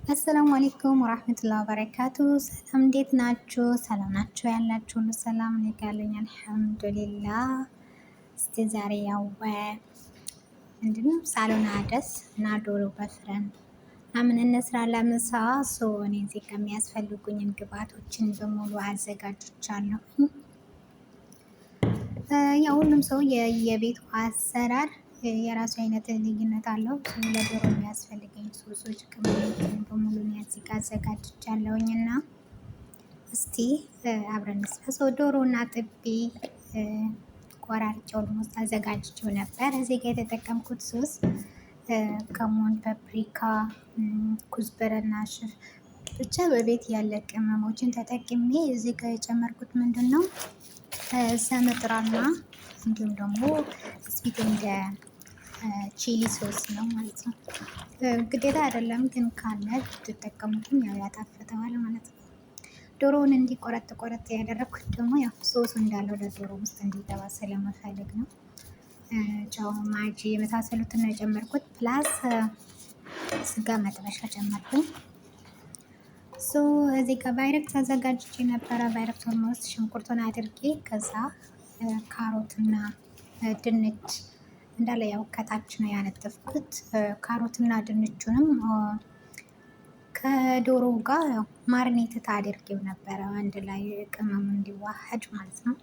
አሰላሙ አለይኩም ወራህመቱላሂ ወበረካቱ። ሰላም እንዴት ናችሁ? ሰላም ናችሁ ያላችሁ ሁሉ ሰላም እኔ ጋር አለኝ አልሐምዱሊላህ። እስቲ ዛሬ ያው ምንድነው ሳሎን አደስ እና ዶሮ በፍረን ምን እንስራ ለምሳ እኔ እዚህ ከሚያስፈልጉኝን ግብአቶችን በሙሉ አዘጋጅቻለሁ። ያው ሁሉም ሰው የቤቱ አሰራር የራሱ አይነት ልዩነት አለው። ለዶሮ የሚያስፈልገኝ ሶሶች ቅመሞችን በሙሉ እዚህ ጋር አዘጋጅቻለሁኝ እና እስቲ አብረን እንስራ። ዶሮና ጥቤ ቆራርጬው ኦልሞስት አዘጋጅቼው ነበር። እዚህ ጋር የተጠቀምኩት ሶስ ከሞን፣ ፓፕሪካ፣ ኩዝበረና ሽፍ ብቻ በቤት ያለ ቅመሞችን ተጠቅሜ እዚህ ጋር የጨመርኩት ምንድን ነው ሰመጥራና እንዲሁም ደግሞ ስፒት እንደ ቺሊ ሶስ ነው ማለት ነው። ግዴታ አይደለም ግን ካለ ብትጠቀሙትም ያው ያጣፍጠዋል ማለት ነው። ዶሮውን እንዲቆረጥ ቆረጥ ያደረኩት ደግሞ ያው ሶሱ እንዳለው ለዶሮ ውስጥ እንዲገባ ስለምፈልግ ነው። ጨው፣ ማጂ የመሳሰሉትን ነው የጨመርኩት። ፕላስ ስጋ መጥበሻ ጨመርኩኝ። እዚህ ጋር ቫይረክስ አዘጋጅቼ ነበረ። ቫይረክስ ኦልሞስት ሽንኩርቱን አድርጌ ከዛ ካሮትና ድንች እንዳለ ያው ከታች ነው ያነጠፍኩት። ካሮትና ድንቹንም ከዶሮው ጋር ያው ማርኔት አድርጌው ነበረ አንድ ላይ ቅመሙ እንዲዋሃድ ማለት ነው።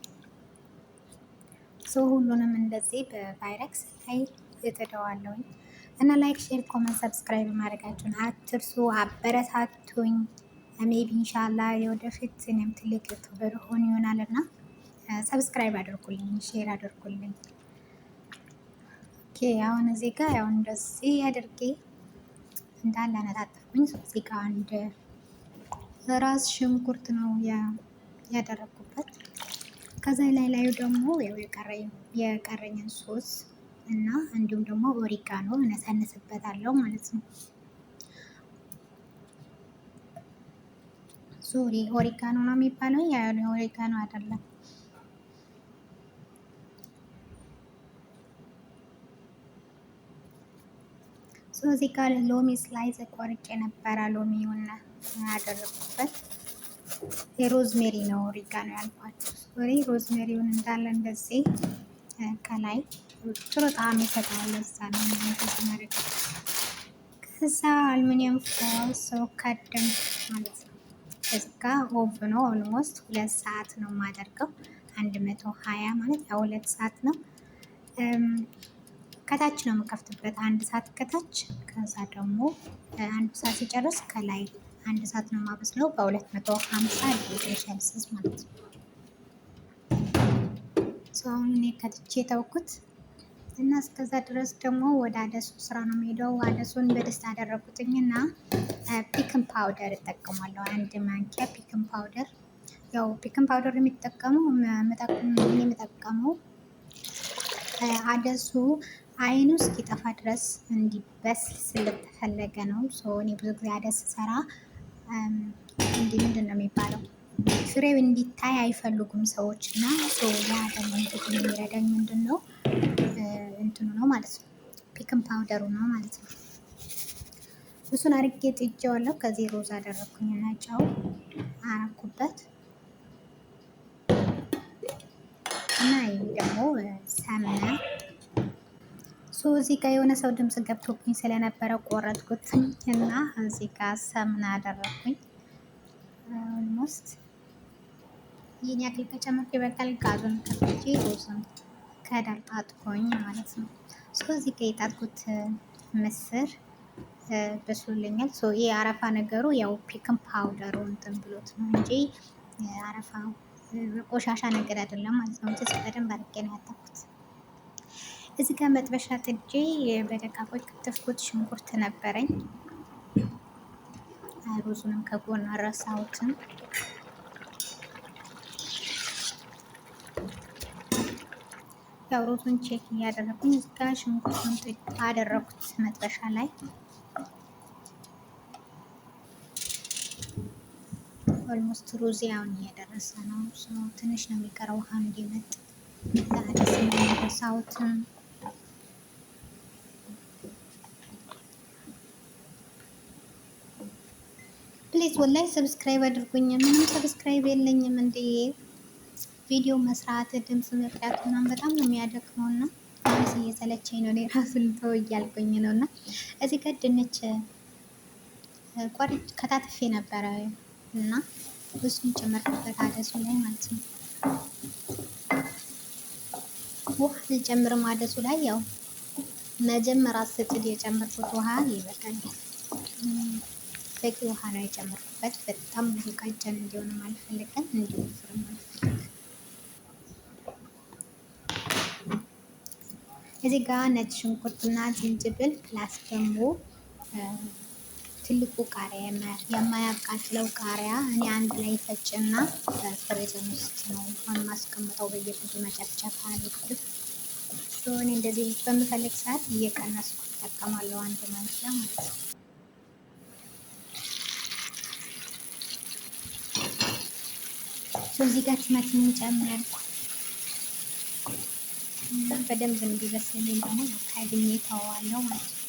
ሁሉንም እንደዚህ በቫይረክስ ላይ እጥደዋለሁኝ እና ላይክ፣ ሼር፣ ኮመንት፣ ሰብስክራይብ ማድረጋችሁን አትርሱ። አበረታቱኝ። ሜቢ ኢንሻላ የወደፊት እኔም ትልቅ ዩቱበር ሆን ይሆናል እና ሰብስክራይብ አድርጉልኝ፣ ሼር አድርጉልኝ። ኦኬ አሁን እዚህ ጋር ያው እንደዚህ አድርጌ እንዳለ አነጣጠፍኩኝ። እዚህ ጋር አንድ ራስ ሽንኩርት ነው ያደረኩበት። ከዛ ላዩ ደግሞ ያው የቀረኝን ሶስ እና እንዲሁም ደግሞ ኦሪጋኖ እነሰንስበታለሁ ማለት ነው። ሶሪ ኦሪጋኖ ነው የሚባለው፣ ኦሪጋኖ አይደለም። እዚህ ጋር ሎሚ ስላይዝ ቆርጬ ነበረ። ሎሚውን ያደረኩበት የሮዝሜሪ ነው ኦሪጋኖ ያልኳቸው። ሶሪ ሮዝሜሪውን እንዳለ እንደዚህ ከላይ ጥሩ ጣዕም ይሰጠዋል። እዛ ነው ማለት ነው። ከዛ አልሙኒየም ፎይል ከደን ማለት ነው። እዚህ ጋር ኦቭን ነው ኦልሞስት 2 ሰዓት ነው የማደርገው። 120 ማለት ያው 2 ሰዓት ነው። ከታች ነው የምከፍትበት 1 ሰዓት ከታች። ከዛ ደግሞ 1 ሰዓት ሲጨርስ ከላይ 1 ሰዓት ነው የማበስለው በ250 ዲግሪ ሴልሲየስ ማለት ነው። አሁን እኔ ከትቼ ተውኩት እና እስከዛ ድረስ ደግሞ ወደ አደሱ ስራ ነው የምሄደው። አደሱን በድስት አደረኩትኝ እና ፒክን ፓውደር እጠቀማለሁ። 1 ማንኪያ ፒክን ፓውደር። ያው ፒክን ፓውደር የሚጠቀመው አደሱ አይኑ እስኪጠፋ ድረስ እንዲበስል ስለተፈለገ ነው። እኔ ብዙ ጊዜ አደስ ሰራ ምንድን ነው የሚባለው ፍሬው እንዲታይ አይፈልጉም ሰዎች እና ያ ደግሞ የሚረዳኝ ምንድን ነው እንትኑ ነው ማለት ነው፣ ፒክን ፓውደሩ ነው ማለት ነው። እሱን አርጌ ጥጄዋለሁ። ከዚህ ሮዝ አደረኩኝ እና ጨው አረኩበት እና ይሄ ደግሞ ሰምነ እዚህ ጋር የሆነ ሰው ድምፅ ገብቶብኝ ስለነበረ ቆረጥኩት እና እዚህ ጋር ሰምና አደረኩኝ። ኦልሞስት ይህን ያክል ከጨመርኩ ይበቃል። ጋዙን ከፍቼ ሮዝን ከዳር ጣጥኩኝ ማለት ነው። እዚህ ጋር የጣጥኩት ምስር በስሎልኛል። ይሄ አረፋ ነገሩ ያው ፒክን ፓውደሩ እንትን ብሎት ነው እንጂ አረፋ ቆሻሻ ነገር አይደለም ማለት ነው። በደንብ አድርጌ ነው ያጠኩት። እዚህ ጋር መጥበሻ ጥጄ በደቃቆች ከተፍኩት ሽንኩርት ነበረኝ። ሩዙንም ከጎን አረሳሁትም። ያው ሩዙን ቼክ እያደረኩኝ እዚህ ጋር ሽንኩርቱን አደረኩት መጥበሻ ላይ። ኦልሞስት ሩዝ አሁን እየደረሰ ነው። ትንሽ ነው የሚቀረው ውሃ እንዲመጥ። አዲስ ነው የረሳሁትም። ፕሊዝ ወላይ ሰብስክራይብ አድርጉኝ። ምንም ሰብስክራይብ የለኝም እንዴ። ቪዲዮ መስራት ድምፅ መቅዳት ምናምን በጣም ነው የሚያደክመው እና አሁንስ እየሰለቸኝ ነው። እኔ ራሱ ልተው እያልኩኝ ነው። እና እዚህ ጋር ድንች ከታትፌ ነበረ እና እሱን ጨመርኩበት አደሱ ላይ ማለት ነው። ውሃ ልጨምርም አደሱ ላይ ያው መጀመሪያ ስጥድ የጨመርኩት ውሃ ይበቃኛል። በቂ ውሃ ነው የጨመርኩበት። በጣም ብዙ ቀጭን እንዲሆንም አልፈልግም፣ እንዲወፍርም አልፈልግም። እዚህ ጋር ነጭ ሽንኩርትና ዝንጅብል ፕላስ ደግሞ ትልቁ ቃሪያ የማያቃጥለው ቃሪያ እኔ አንድ ላይ ፈጭና ፍሪዝን ውስጥ ነው የማስቀምጠው። በየብዙ መጨፍጨፍ አልወድም። እኔ እንደዚህ በምፈልግ ሰዓት እየቀነስኩ እጠቀማለሁ። አንድ ማንኪያ ማለት ነው። እዚህ ጋር ቲማቲም ጨምራለሁ እና በደንብ እንዲበስልልኝ ደግሞ ከድኜ ተወዋለሁ ማለት ነው።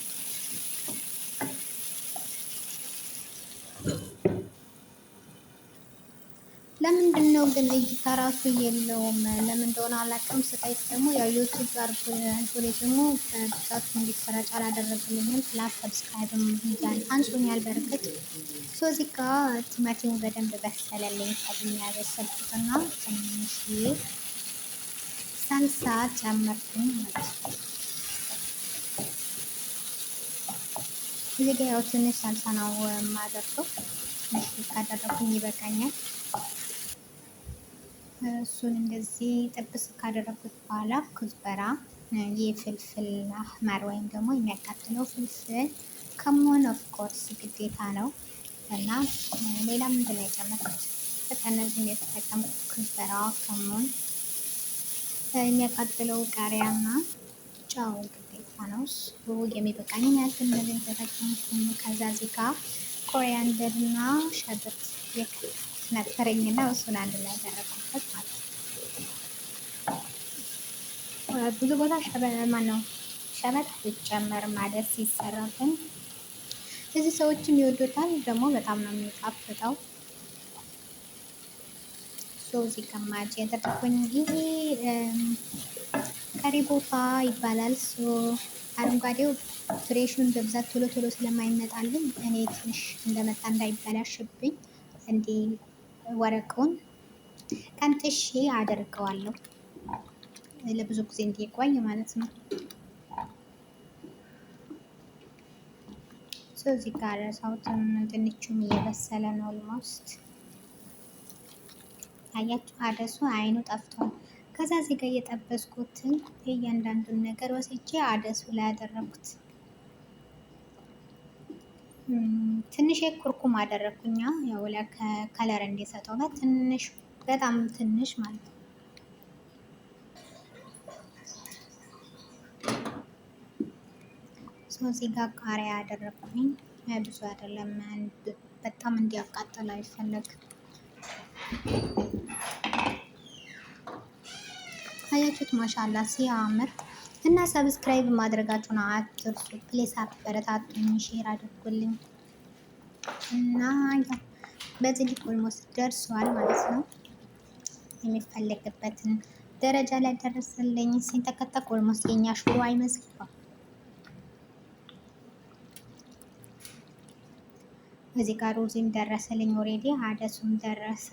ለምንድን ነው ግን እይታ ራሱ የለውም? ለምን እንደሆነ አላውቅም። ስታይት ደግሞ ያው ዩቲዩብ አልጎሪዝሙ በብዛት እንዲሰራጭ አላደረገልኝም። ፕላስ ሰብስክራይብም ይዛል አንሶኛል። በርግጥ እዚህ ጋር ቲማቲሙ በደንብ በሰለልኝ። ከድኛ ያበሰልኩትና ትንሽዬ ሳልሳ ጨመርኩኝ ማለት ነው። እዚህ ጋር ያው ትንሽ ሳልሳ ነው የማደርገው። ትንሽ ካደረኩኝ ይበቃኛል። እሱን እንደዚህ ጥብስ ካደረኩት በኋላ ኩዝበራ የፍልፍል አህመር ወይም ደግሞ የሚያቃጥለው ፍልፍል ከሞን ኦፍ ኮርስ ግዴታ ነው እና ሌላ ምንድን ነው የጨመርኩት? በቃ እነዚህን የተጠቀምኩት ኩዝበራ፣ ከሞን፣ የሚያቃጥለው ቃሪያና ጨው ግዴታ ነው። እሱ የሚበቃኝን ያክል እነዚህን ተጠቀምኩኝ። ከዛ እዚህ ጋር ኮሪያንደርና ሸበት ነበረኝና እሱን አንድ ላይ ያደረኩበት ማለት ነው። ብዙ ቦታ ሸበት ብጨመር ማለት ሲሰራ ግን እዚህ ሰዎችም ይወዱታል። ደግሞ በጣም ነው የሚጣፍጠው። እዚህ ከማጭ ያደረኩኝ ይሄ ከሪ ቦታ ይባላል። አረንጓዴው ፍሬሹን በብዛት ቶሎ ቶሎ ስለማይመጣልኝ እኔ ትንሽ እንደመጣ እንዳይበላሽብኝ እንዲህ ወረቀውን ቀንጥሼ አደርገዋለሁ ለብዙ ጊዜ እንዲቆይ ማለት ነው። እዚህ ጋር ሳውትም ድንቹም እየበሰለ ነው። ኦልሞስት አያችሁ፣ አደሱ አይኑ ጠፍቷል። ከዛ እዚህ ጋር እየጠበስኩትን የእያንዳንዱን ነገር ወስጄ አደሱ ላይ ያደረኩት። ትንሽ ኩርኩም አደረኩኛ ያው ከለር እንዲሰጠው ትንሽ፣ በጣም ትንሽ ማለት ነው። እዚህ ጋር ቃሪያ ያደረኩኝ ብዙ አይደለም፣ በጣም እንዲያቃጥል አይፈለግም። አያችሁት? ማሻላ ሲያምር እና ሰብስክራይብ ማድረጋችሁን አትርሱ ፕሌስ። አበረታቱኝ፣ ሼር አድርጉልኝ እና በዚህ ልክ ኦልሞስት ደርሷል ማለት ነው። የሚፈለግበትን ደረጃ ላይ ደረሰልኝ። ሲንተከተክ ኦልሞስት የኛ ሽሮ አይመስልም። እዚህ ጋር ሩዝም ደረሰልኝ ኦሬዲ፣ አደሱም ደረሰ።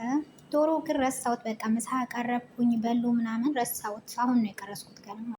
ዶሮ ግን ረሳሁት። በቃ ምሳ ቀረብኩኝ በሉ ምናምን ረሳሁት። አሁን ነው የቀረስኩት ገና